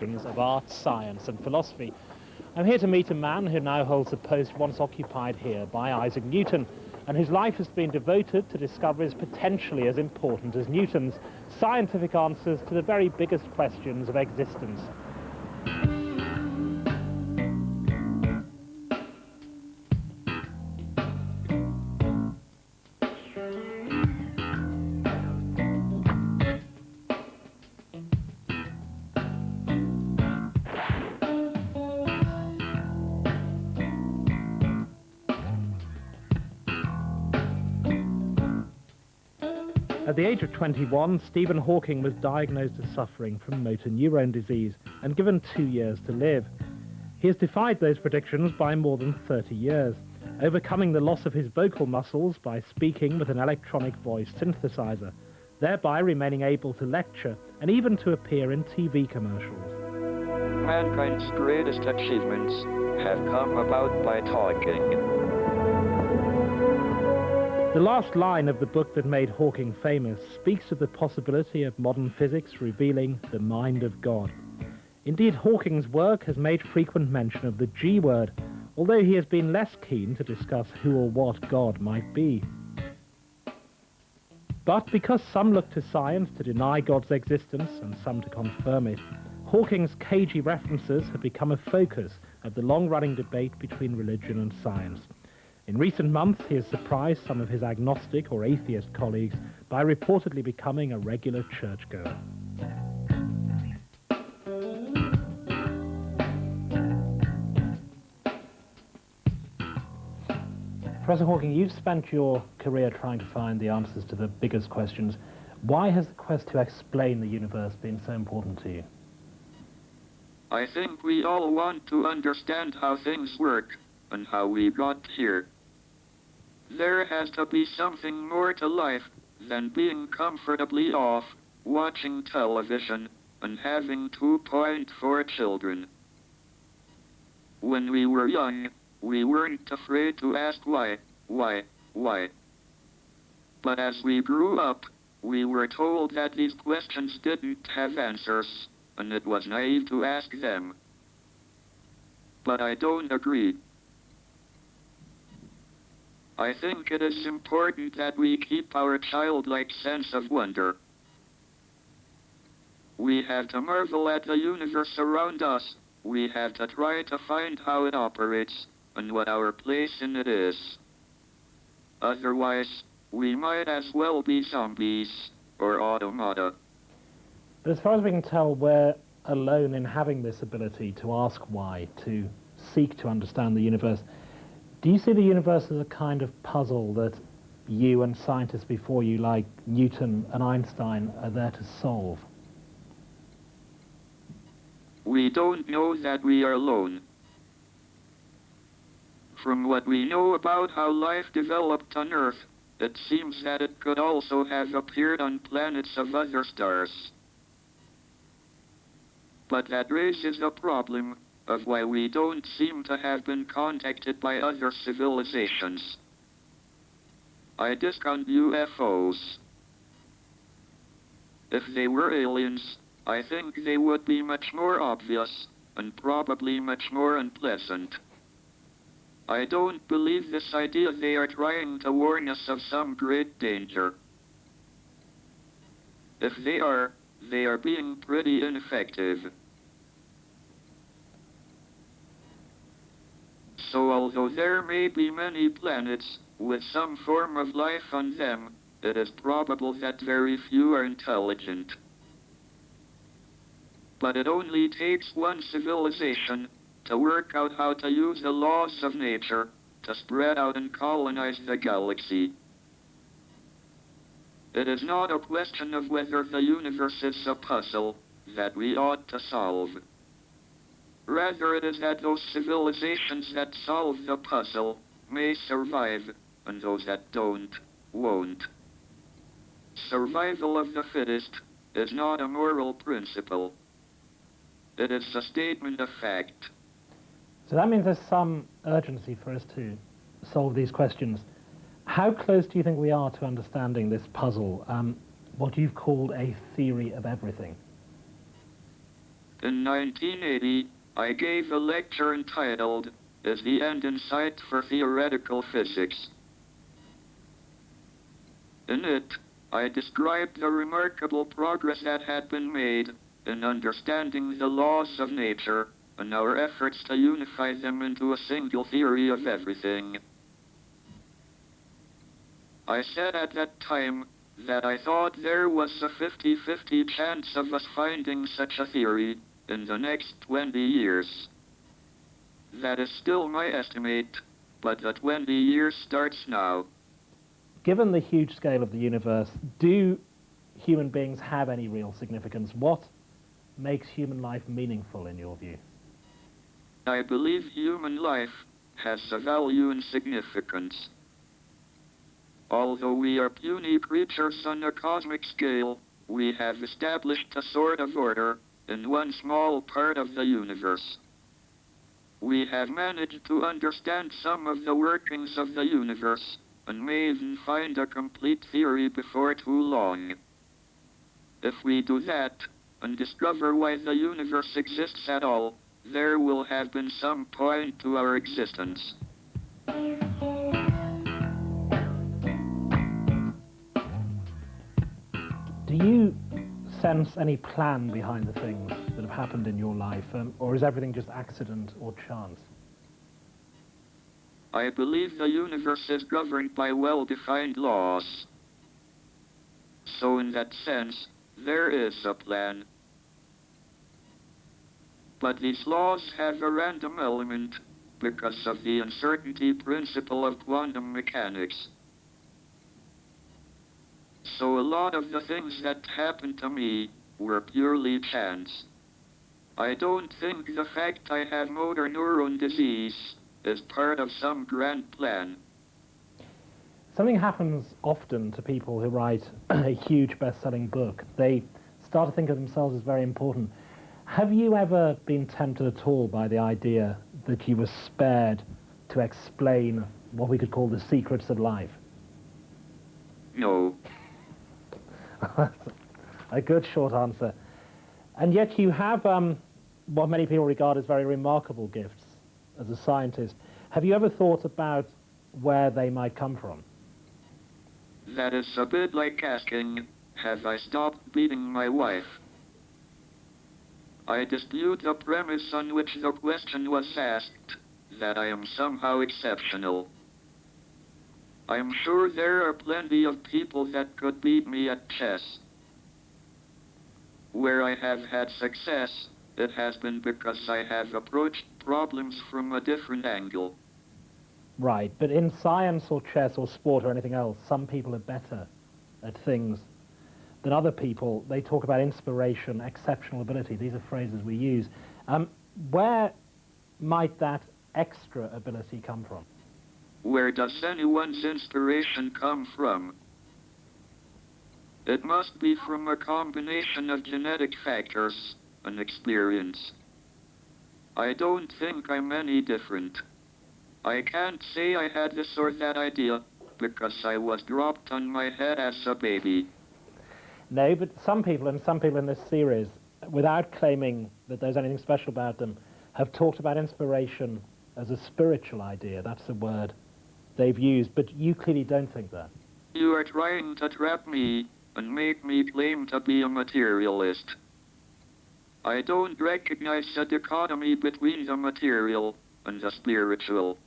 questions of art, science and philosophy. I'm here to meet a man who now holds a post once occupied here by Isaac Newton, and whose life has been devoted to discoveries potentially as important as Newton's, scientific answers to the very biggest questions of existence. At the age of 21, Stephen Hawking was diagnosed as suffering from motor neurone disease and given 2 years to live. He has defied those predictions by more than 30 years, overcoming the loss of his vocal muscles by speaking with an electronic voice synthesizer, thereby remaining able to lecture and even to appear in TV commercials. Mankind's greatest achievements have come about by talking. The last line of the book that made Hawking famous speaks of the possibility of modern physics revealing the mind of God. Indeed, Hawking's work has made frequent mention of the G word, although he has been less keen to discuss who or what God might be. But because some look to science to deny God's existence and some to confirm it, Hawking's cagey references have become a focus of the long-running debate between religion and science. In recent months, he has surprised some of his agnostic or atheist colleagues by reportedly becoming a regular churchgoer. Professor Hawking, you've spent your career trying to find the answers to the biggest questions. Why has the quest to explain the universe been so important to you? I think we all want to understand how things work and how we got here. There has to be something more to life than being comfortably off, watching television, and having 2.4 children. When we were young, we weren't afraid to ask why. But as we grew up, we were told that these questions didn't have answers, and it was naive to ask them. But I don't agree. I think it is important that we keep our childlike sense of wonder. We have to marvel at the universe around us. We have to try to find how it operates and what our place in it is. Otherwise, we might as well be zombies or automata. But as far as we can tell, we're alone in having this ability to ask why, to seek to understand the universe. Do you see the universe as a kind of puzzle that you and scientists before you, like Newton and Einstein, are there to solve? We don't know that we are alone. From what we know about how life developed on Earth, it seems that it could also have appeared on planets of other stars. But that raises the problem of why we don't seem to have been contacted by other civilizations. I discount UFOs. If they were aliens, I think they would be much more obvious and probably much more unpleasant. I don't believe this idea they are trying to warn us of some great danger. If they are being pretty ineffective. So although there may be many planets with some form of life on them, it is probable that very few are intelligent. But it only takes one civilization to work out how to use the laws of nature to spread out and colonize the galaxy. It is not a question of whether the universe is a puzzle that we ought to solve. Rather, it is that those civilizations that solve the puzzle may survive, and those that don't, won't. Survival of the fittest is not a moral principle. It is a statement of fact. So that means there's some urgency for us to solve these questions. How close do you think we are to understanding this puzzle, what you've called a theory of everything? In 1980, I gave a lecture entitled, Is the End in Sight for Theoretical Physics? In it, I described the remarkable progress that had been made in understanding the laws of nature and our efforts to unify them into a single theory of everything. I said at that time that I thought there was a 50-50 chance of us finding such a theory in the next 20 years. That is still my estimate, but the 20 years starts now. Given the huge scale of the universe, do human beings have any real significance? What makes human life meaningful in your view? I believe human life has a value and significance. Although we are puny creatures on a cosmic scale, we have established a sort of order in one small part of the universe. We have managed to understand some of the workings of the universe, and may even find a complete theory before too long. If we do that, and discover why the universe exists at all, there will have been some point to our existence. Do you sense any plan behind the things that have happened in your life, or is everything just accident or chance? I believe the universe is governed by well-defined laws. So in that sense, there is a plan. But these laws have a random element because of the uncertainty principle of quantum mechanics. So a lot of the things that happened to me were purely chance. I don't think the fact I have motor neuron disease is part of some grand plan. Something happens often to people who write a huge best-selling book. They start to think of themselves as very important. Have you ever been tempted at all by the idea that you were spared to explain what we could call the secrets of life? No. A good short answer. And yet you have what many people regard as very remarkable gifts as a scientist. Have you ever thought about where they might come from? That is a bit like asking, have I stopped beating my wife? I dispute the premise on which the question was asked, that I am somehow exceptional. I am sure there are plenty of people that could beat me at chess. Where I have had success, it has been because I have approached problems from a different angle. Right, but in science or chess or sport or anything else, some people are better at things than other people. They talk about inspiration, exceptional ability. These are phrases we use. Where might that extra ability come from? Where does anyone's inspiration come from? It must be from a combination of genetic factors and experience. I don't think I'm any different. I can't say I had this or that idea because I was dropped on my head as a baby. No, but some people in this series, without claiming that there's anything special about them, have talked about inspiration as a spiritual idea. That's a word they've used, but you clearly don't think that. You are trying to trap me and make me claim to be a materialist. I don't recognize a dichotomy between the material and the spiritual.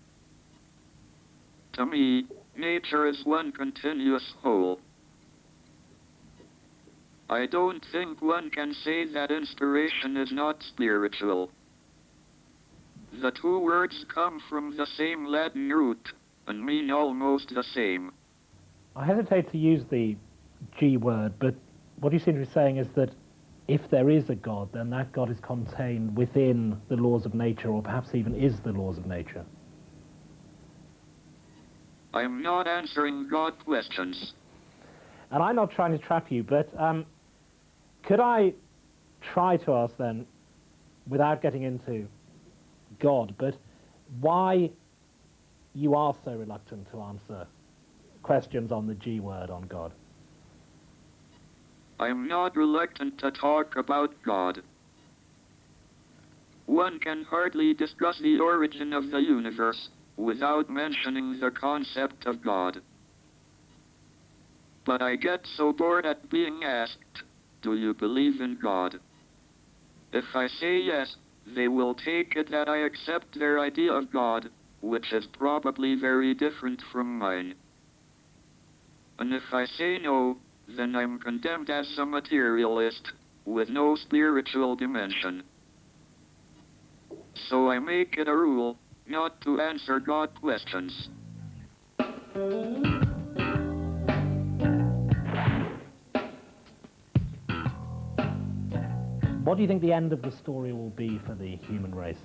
To me, nature is one continuous whole. I don't think one can say that inspiration is not spiritual. The two words come from the same Latin root and mean almost the same. I hesitate to use the G word, but what you seem to be saying is that if there is a God, then that God is contained within the laws of nature, or perhaps even is the laws of nature. I'm not answering God questions. And I'm not trying to trap you, but could I try to ask then, without getting into God, but why you are so reluctant to answer questions on the G word on God? I'm not reluctant to talk about God. one can hardly discuss the origin of the universe without mentioning the concept of God. But I get so bored at being asked, do you believe in God? If I say yes, they will take it that I accept their idea of God, which is probably very different from mine. And if I say no, then I'm condemned as a materialist, with no spiritual dimension. So I make it a rule not to answer God questions. What do you think the end of the story will be for the human race?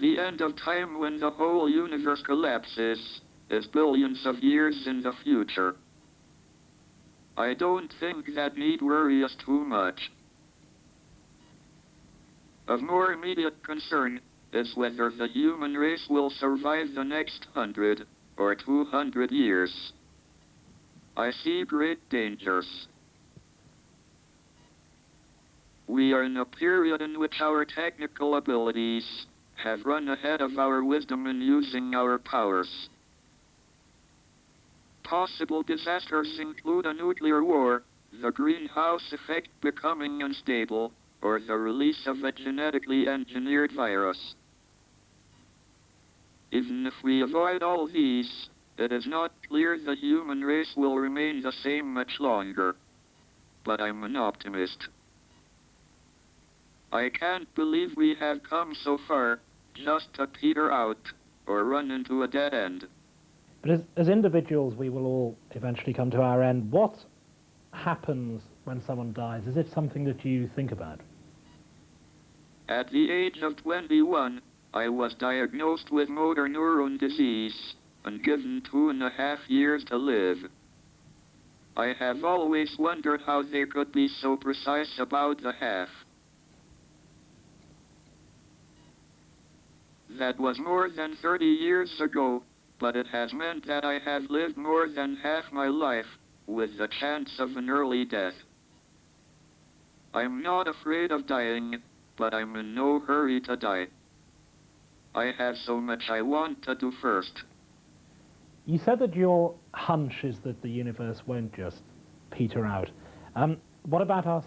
The end of time, when the whole universe collapses, is billions of years in the future. I don't think that need worry us too much. Of more immediate concern is whether the human race will survive the next 100 or 200 years. I see great dangers. We are in a period in which our technical abilities have run ahead of our wisdom in using our powers. Possible disasters include a nuclear war, the greenhouse effect becoming unstable, or the release of a genetically engineered virus. Even if we avoid all these, it is not clear the human race will remain the same much longer. But I'm an optimist. I can't believe we have come so far just to peter out or run into a dead end. But as individuals, we will all eventually come to our end. What happens when someone dies? Is it something that you think about? At the age of 21, I was diagnosed with motor neuron disease and given 2.5 years to live. I have always wondered how they could be so precise about the half. That was more than 30 years ago, but it has meant that I have lived more than half my life with the chance of an early death. I'm not afraid of dying, but I'm in no hurry to die. I have so much I want to do first. You said that your hunch is that the universe won't just peter out. What about us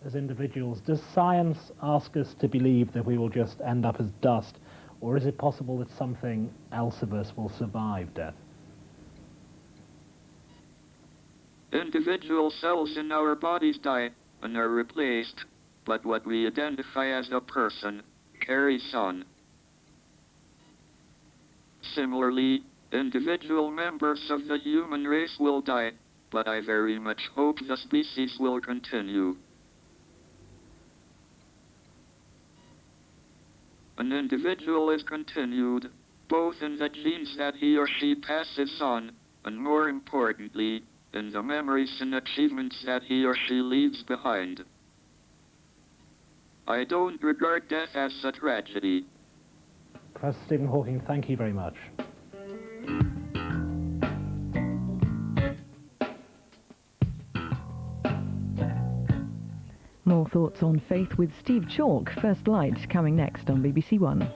as individuals? Does science ask us to believe that we will just end up as dust? Or is it possible that something else of us will survive death? Individual cells in our bodies die and are replaced, but what we identify as a person carries on. Similarly, individual members of the human race will die, but I very much hope the species will continue. An individual is continued, both in the genes that he or she passes on, and more importantly, in the memories and achievements that he or she leaves behind. I don't regard death as a tragedy. Professor Stephen Hawking, thank you very much. More thoughts on faith with Steve Chalke. First Light coming next on BBC One.